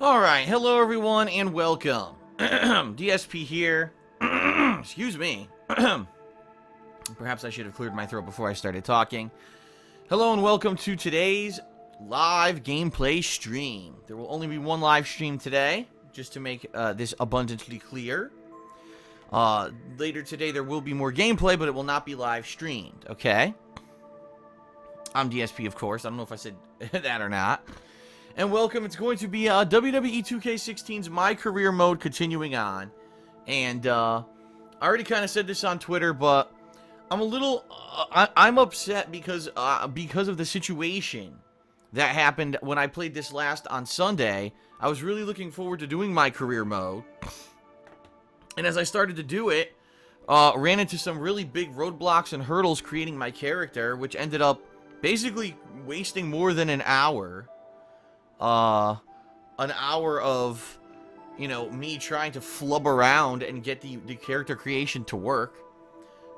Alright, hello everyone and welcome. DSP here. Excuse me. Perhaps I should have cleared my throat before I started talking. Hello and welcome to today's live gameplay stream. There will only be one live stream today, just to make this abundantly clear. Later today there will be more gameplay, but it will not be live streamed, okay? I'm DSP, of course. I don't know if I said that or not. And welcome, it's going to be WWE 2K16's My Career Mode continuing on. And I already kind of said this on Twitter, but I'm a little, I'm upset because of the situation that happened when I played this last on Sunday. I was really looking forward to doing My Career Mode. And as I started to do it, ran into some really big roadblocks and hurdles creating my character, which ended up basically wasting more than an hour of, you know, me trying to flub around and get the character creation to work.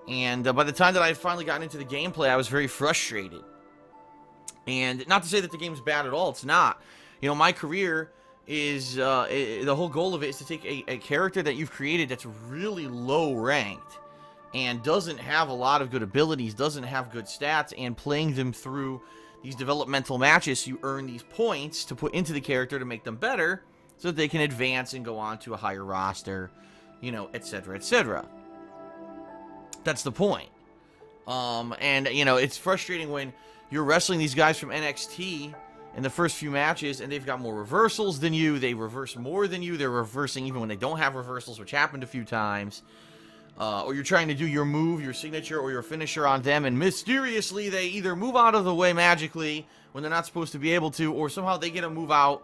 And by the time that I had finally gotten into the gameplay, I was very frustrated. And not to say that the game's bad at all, it's not. You know, my career is, the whole goal of it is to take a character that you've created that's really low ranked and doesn't have a lot of good abilities, doesn't have good stats, and playing them through these developmental matches, so you earn these points to put into the character to make them better, so that they can advance and go on to a higher roster, you know, etc., etc. That's the point. And, you know, it's frustrating when you're wrestling these guys from NXT in the first few matches, and they've got more reversals than you, they reverse more than you, they're reversing even when they don't have reversals, which happened a few times. Or you're trying to do your move, your signature, or your finisher on them, and mysteriously they either move out of the way magically when they're not supposed to be able to, or somehow they get a move out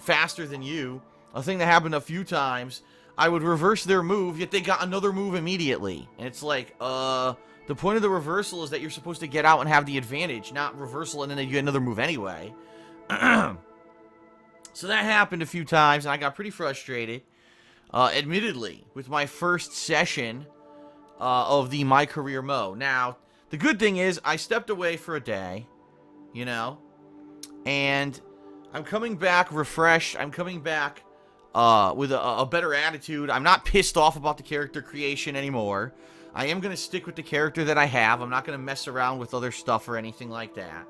faster than you. A thing that happened a few times. I would reverse their move, yet they got another move immediately. And it's like, the point of the reversal is that you're supposed to get out and have the advantage, not reversal and then you get another move anyway. So that happened a few times, and I got pretty frustrated. Admittedly, with my first session of the My Career Mode. Now, the good thing is, I stepped away for a day, you know, and I'm coming back refreshed. I'm coming back with a better attitude. I'm not pissed off about the character creation anymore. I am going to stick with the character that I have. I'm not going to mess around with other stuff or anything like that.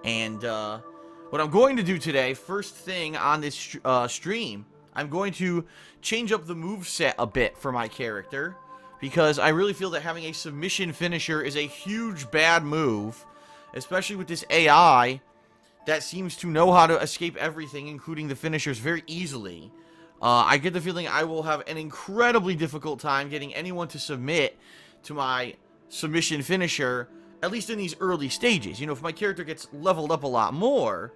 And what I'm going to do today, first thing on this stream, I'm going to change up the moveset a bit for my character, because I really feel that having a submission finisher is a huge bad move, especially with this AI that seems to know how to escape everything, including the finishers, very easily. I get the feeling I will have an incredibly difficult time getting anyone to submit to my submission finisher, at least in these early stages. You know, if my character gets leveled up a lot more,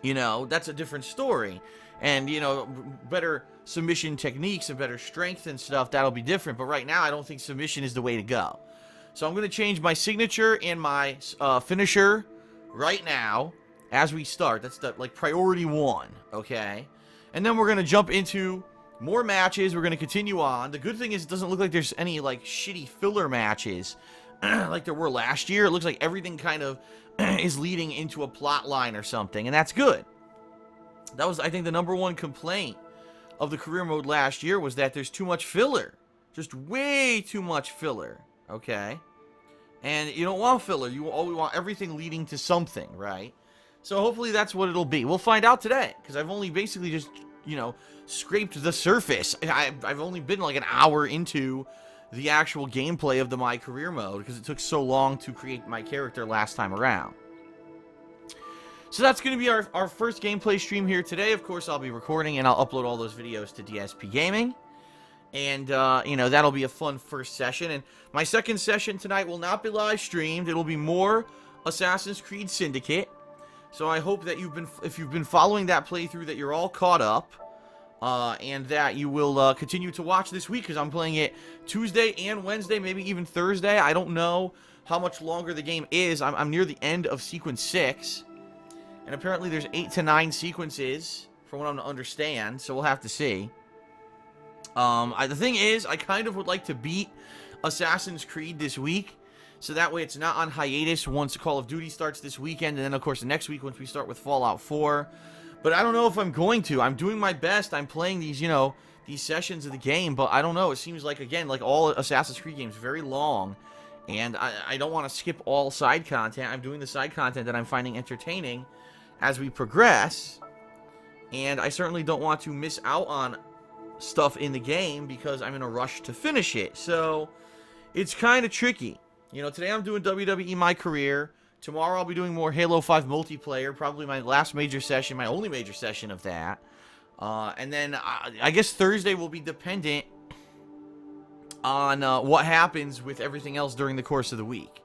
you know, that's a different story. And, you know, better submission techniques and better strength and stuff, that'll be different. But right now, I don't think submission is the way to go. So I'm going to change my signature and my finisher right now as we start. That's the, like, priority one, okay? And then we're going to jump into more matches. We're going to continue on. The good thing is it doesn't look like there's any, like, shitty filler matches like there were last year. It looks like everything kind of is leading into a plot line or something, and that's good. That was, I think, the number one complaint of the career mode last year was that there's too much filler. Just way too much filler, okay? And you don't want filler. You always want everything leading to something, right? So hopefully that's what it'll be. We'll find out today, because I've only basically just, you know, scraped the surface. I've only been like an hour into the actual gameplay of the My Career Mode, because it took so long to create my character last time around. So that's going to be our first gameplay stream here today. Of course, I'll be recording and I'll upload all those videos to DSPGaming. And, you know, that'll be a fun first session. And my second session tonight will not be live streamed. It'll be more Assassin's Creed Syndicate. So I hope that if you've been following that playthrough, that you're all caught up. And that you will continue to watch this week, because I'm playing it Tuesday and Wednesday, maybe even Thursday. I don't know how much longer the game is. I'm near the end of Sequence 6. And apparently there's 8 to 9 sequences, from what I'm to understand, so we'll have to see. The thing is, I kind of would like to beat Assassin's Creed this week, so that way it's not on hiatus once Call of Duty starts this weekend, and then, of course, next week once we start with Fallout 4. But I don't know if I'm going to. I'm doing my best. I'm playing these, you know, these sessions of the game, but I don't know. It seems like, again, like all Assassin's Creed games, very long, and I don't want to skip all side content. I'm doing the side content that I'm finding entertaining as we progress, and I certainly don't want to miss out on stuff in the game because I'm in a rush to finish it. So it's kind of tricky. You know, today I'm doing WWE My Career. Tomorrow I'll be doing more Halo 5 multiplayer, probably my last major session, my only major session of that. And then I guess Thursday will be dependent on what happens with everything else during the course of the week.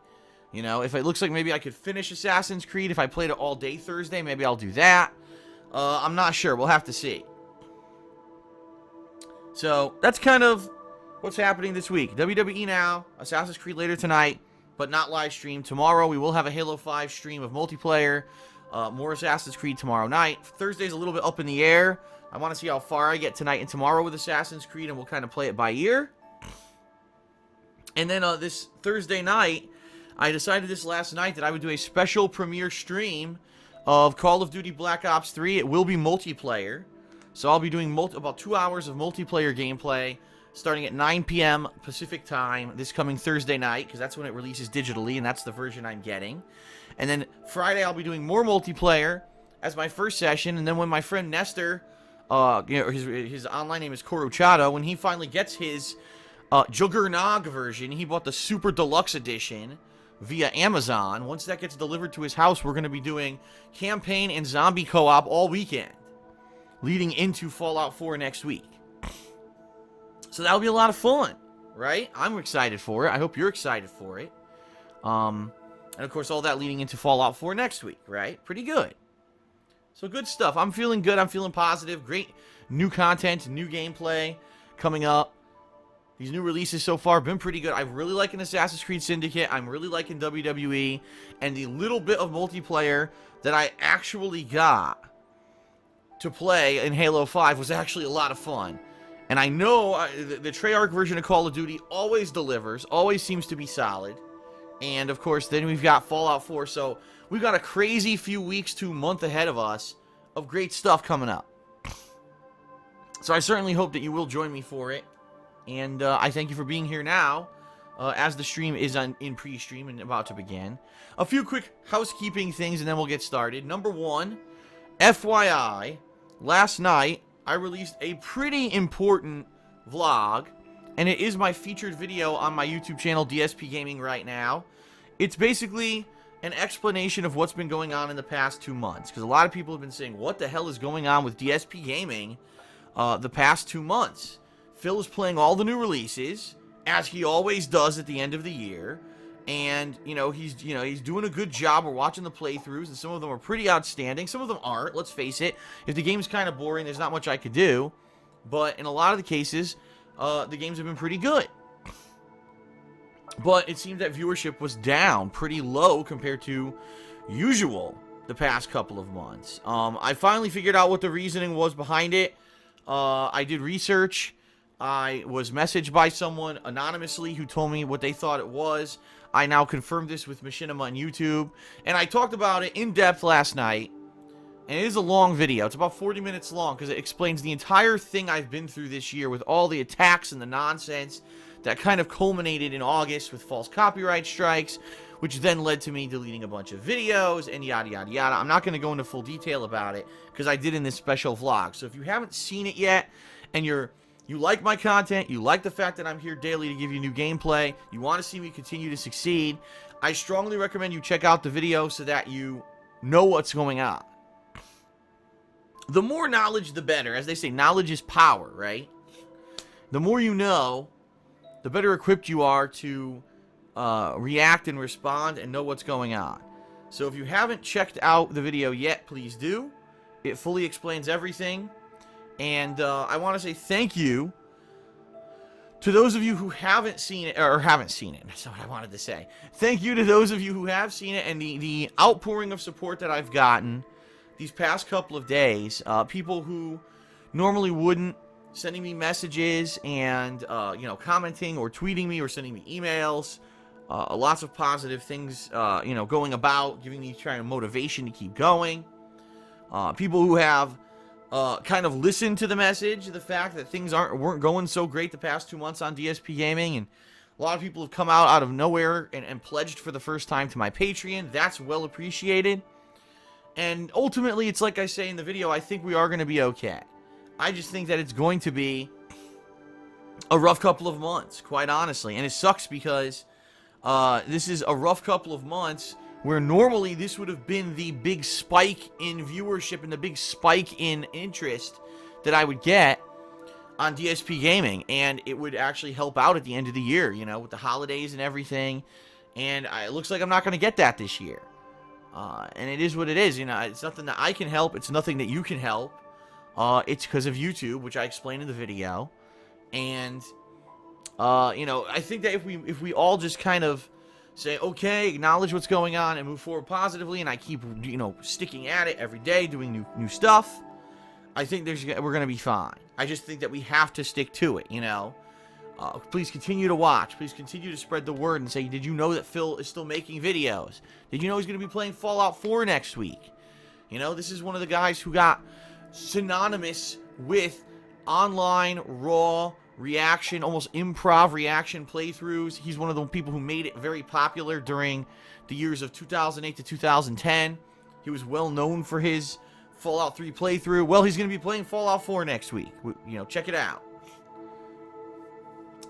You know, if it looks like maybe I could finish Assassin's Creed, if I played it all day Thursday, maybe I'll do that. I'm not sure. We'll have to see. So that's kind of what's happening this week. WWE now, Assassin's Creed later tonight, but not live stream. Tomorrow we will have a Halo 5 stream of multiplayer. More Assassin's Creed tomorrow night. Thursday's a little bit up in the air. I want to see how far I get tonight and tomorrow with Assassin's Creed, and we'll kind of play it by ear. And then this Thursday night, I decided this last night that I would do a special premiere stream of Call of Duty Black Ops 3. It will be multiplayer. So I'll be doing about 2 hours of multiplayer gameplay starting at 9 p.m. Pacific time this coming Thursday night, because that's when it releases digitally, and that's the version I'm getting. And then Friday I'll be doing more multiplayer as my first session, and then when my friend Nestor, you know, his online name is Coruchado, when he finally gets his Juggernog version, he bought the Super Deluxe Edition via Amazon. Once that gets delivered to his house, we're going to be doing campaign and zombie co-op all weekend, leading into Fallout 4 next week. So that'll be a lot of fun, right? I'm excited for it. I hope you're excited for it. And of course, all that leading into Fallout 4 next week, right? Pretty good. So good stuff. I'm feeling good. I'm feeling positive. Great new content, new gameplay coming up. These new releases so far have been pretty good. I'm really liking Assassin's Creed Syndicate. I'm really liking WWE. And the little bit of multiplayer that I actually got to play in Halo 5 was actually a lot of fun. And I know the Treyarch version of Call of Duty always delivers, always seems to be solid. And, of course, then we've got Fallout 4. So we've got a crazy few weeks to month ahead of us of great stuff coming up. So I certainly hope that you will join me for it. And I thank you for being here now, as the stream is in pre-stream and about to begin. A few quick housekeeping things, and then we'll get started. Number one, FYI, last night I released a pretty important vlog, and it is my featured video on my YouTube channel, DSPGaming, right now. It's basically an explanation of what's been going on in the past 2 months, because a lot of people have been saying, what the hell is going on with DSPGaming the past 2 months? Phil is playing all the new releases, as he always does at the end of the year, and he's doing a good job. We're watching the playthroughs, and some of them are pretty outstanding. Some of them aren't. Let's face it. If the game's kind of boring, there's not much I could do. But in a lot of the cases, the games have been pretty good. But it seemed that viewership was down pretty low compared to usual the past couple of months. I finally figured out what the reasoning was behind it. I did research. I was messaged by someone anonymously who told me what they thought it was. I now confirmed this with Machinima on YouTube. And I talked about it in depth last night. And it is a long video. It's about 40 minutes long because it explains the entire thing I've been through this year with all the attacks and the nonsense that kind of culminated in August with false copyright strikes, which then led to me deleting a bunch of videos and yada, yada, yada. I'm not going to go into full detail about it because I did in this special vlog. So if you haven't seen it yet and you like my content, you like the fact that I'm here daily to give you new gameplay, you want to see me continue to succeed, I strongly recommend you check out the video so that you know what's going on. The more knowledge, the better. As they say, knowledge is power, right? The more you know, the better equipped you are to react and respond and know what's going on. So if you haven't checked out the video yet, please do. It fully explains everything. And I want to say thank you to those of you who haven't seen it, or haven't seen it. That's not what I wanted to say. Thank you to those of you who have seen it and the outpouring of support that I've gotten these past couple of days. People who normally wouldn't, sending me messages and, commenting or tweeting me or sending me emails. Lots of positive things, going about, giving me trying motivation to keep going. People who have kind of listened to the message, the fact that things weren't going so great the past 2 months on DSPGaming, and a lot of people have come out of nowhere and pledged for the first time to my Patreon. That's well appreciated. And ultimately, it's like I say in the video, I think we are going to be okay. I just think that it's going to be a rough couple of months, quite honestly. And it sucks because this is a rough couple of months where normally this would have been the big spike in viewership and the big spike in interest that I would get on DSPGaming. And it would actually help out at the end of the year, you know, with the holidays and everything. And it looks like I'm not going to get that this year. And it is what it is, you know. It's nothing that I can help. It's nothing that you can help. It's because of YouTube, which I explained in the video. And, you know, I think that if we all just kind of say, okay, acknowledge what's going on and move forward positively, and I keep, you know, sticking at it every day, doing new stuff, I think we're going to be fine. I just think that we have to stick to it, you know. Please continue to watch. Please continue to spread the word and say, did you know that Phil is still making videos? Did you know he's going to be playing Fallout 4 next week? You know, this is one of the guys who got synonymous with online, raw reaction, almost improv reaction playthroughs. He's one of the people who made it very popular during the years of 2008 to 2010. He was well known for his Fallout 3 playthrough. Well, he's going to be playing Fallout 4 next week. You know, check it out.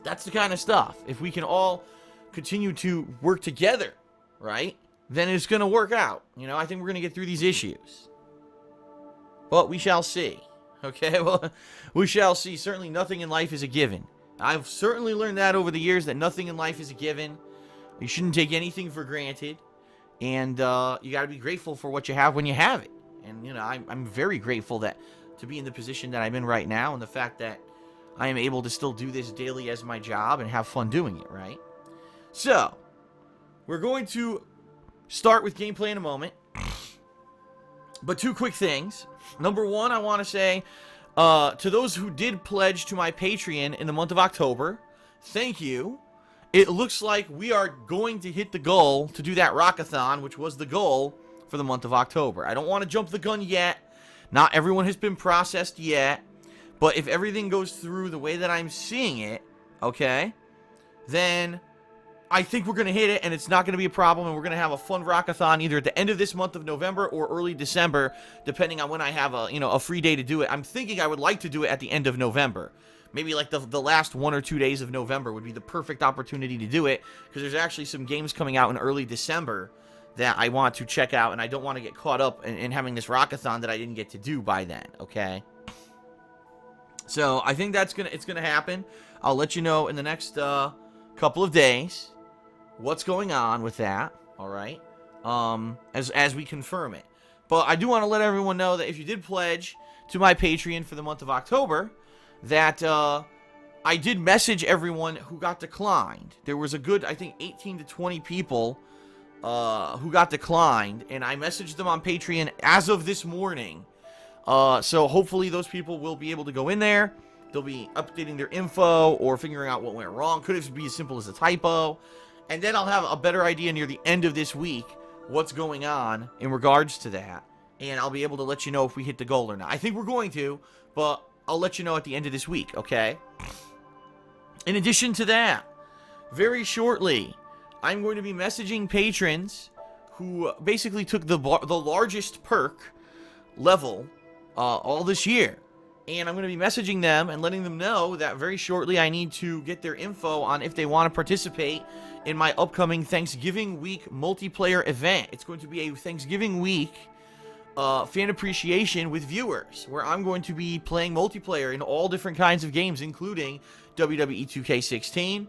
That's the kind of stuff. If we can all continue to work together, right, then it's going to work out. You know, I think we're going to get through these issues. But we shall see. Okay, well, we shall see. Certainly nothing in life is a given. I've certainly learned that over the years, that nothing in life is a given. You shouldn't take anything for granted. And you got to be grateful for what you have when you have it. And, you know, I'm very grateful to be in the position that I'm in right now, and the fact that I am able to still do this daily as my job and have fun doing it, right? So, we're going to start with gameplay in a moment. But two quick things. Number one, I want to say, to those who did pledge to my Patreon in the month of October, thank you. It looks like we are going to hit the goal to do that Rockathon, which was the goal for the month of October. I don't want to jump the gun yet. Not everyone has been processed yet. But if everything goes through the way that I'm seeing it, okay, then I think we're going to hit it, and it's not going to be a problem, and we're going to have a fun Rockathon either at the end of this month of November or early December, depending on when I have a free day to do it. I'm thinking I would like to do it at the end of November. Maybe like the last 1 or 2 days of November would be the perfect opportunity to do it, because there's actually some games coming out in early December that I want to check out, and I don't want to get caught up in having this Rockathon that I didn't get to do by then, okay? So I think it's gonna happen. I'll let you know in the next couple of days what's going on with that. All right, as we confirm it. But I do want to let everyone know that if you did pledge to my Patreon for the month of October, that I did message everyone who got declined. There was a good, I think, 18 to 20 people who got declined, and I messaged them on Patreon as of this morning. So hopefully those people will be able to go in there. They'll be updating their info or figuring out what went wrong. Could it be as simple as a typo? And then I'll have a better idea near the end of this week what's going on in regards to that. And I'll be able to let you know if we hit the goal or not. I think we're going to, but I'll let you know at the end of this week, okay? In addition to that, very shortly, I'm going to be messaging patrons who basically took the largest perk level all this year. And I'm going to be messaging them and letting them know that very shortly I need to get their info on if they want to participate in my upcoming Thanksgiving week multiplayer event. It's going to be a Thanksgiving week fan appreciation with viewers, where I'm going to be playing multiplayer in all different kinds of games, including WWE 2K16,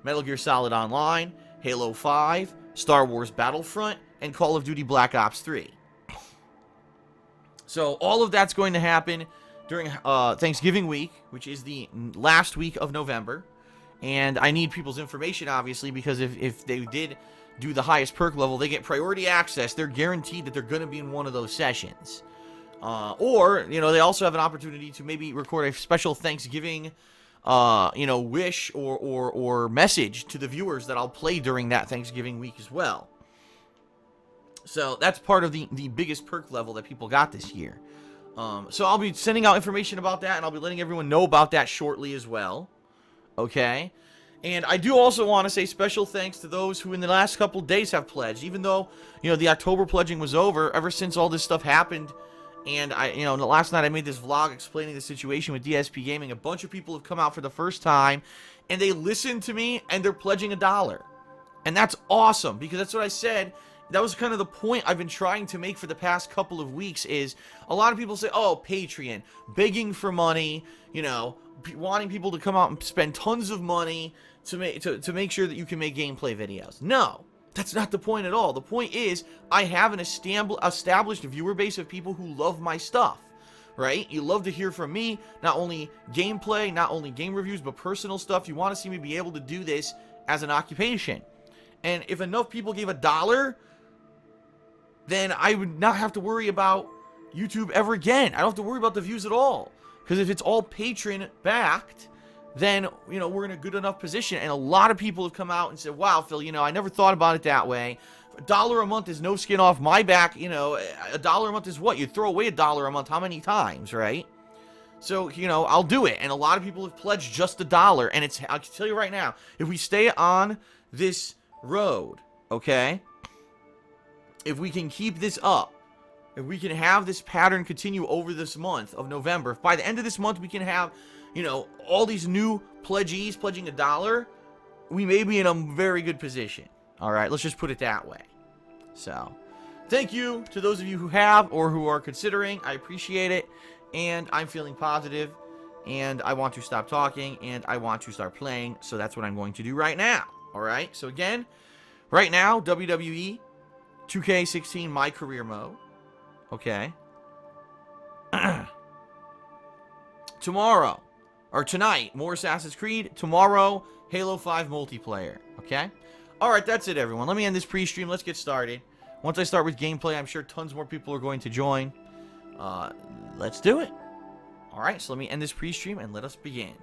Metal Gear Solid Online, Halo 5, Star Wars Battlefront, and Call of Duty Black Ops 3. So all of that's going to happen during Thanksgiving week, which is the last week of November. And I need people's information, obviously, because if they did do the highest perk level, they get priority access. They're guaranteed that they're going to be in one of those sessions. Or, you know, they also have an opportunity to maybe record a special Thanksgiving, wish or message to the viewers that I'll play during that Thanksgiving week as well. So that's part of the biggest perk level that people got this year. So I'll be sending out information about that, and I'll be letting everyone know about that shortly as well. Okay? And I do also want to say special thanks to those who in the last couple days have pledged. Even though, the October pledging was over, ever since all this stuff happened, and last night I made this vlog explaining the situation with DSPGaming, a bunch of people have come out for the first time, and they listened to me, and they're pledging $1. And that's awesome, because that's what I said. That was kind of the point I've been trying to make for the past couple of weeks is a lot of people say, oh, Patreon, begging for money, wanting people to come out and spend tons of money to make sure that you can make gameplay videos. No, that's not the point at all. The point is I have an established viewer base of people who love my stuff, right? You love to hear from me, not only gameplay, not only game reviews, but personal stuff. You want to see me be able to do this as an occupation. And if enough people gave $1, then I would not have to worry about YouTube ever again. I don't have to worry about the views at all. Because if it's all Patreon-backed, then, we're in a good enough position. And a lot of people have come out and said, wow, Phil, I never thought about it that way. $1 a month is no skin off my back. $1 a month is what? You throw away $1 a month how many times, right? So, I'll do it. And a lot of people have pledged just $1. And I can tell you right now, if we stay on this road, okay? If we can keep this up, if we can have this pattern continue over this month of November, if by the end of this month we can have, all these new pledgees pledging $1, we may be in a very good position. All right, let's just put it that way. So, thank you to those of you who have or who are considering. I appreciate it, and I'm feeling positive, and I want to stop talking, and I want to start playing, so that's what I'm going to do right now. All right, so again, right now, WWE 2K16 My Career Mode. Okay. Tomorrow, or tonight, more Assassin's Creed. Tomorrow, Halo 5 multiplayer. Okay? Alright, that's it, everyone. Let me end this pre-stream. Let's get started. Once I start with gameplay, I'm sure tons more people are going to join. Let's do it. Alright, so let me end this pre-stream and let us begin.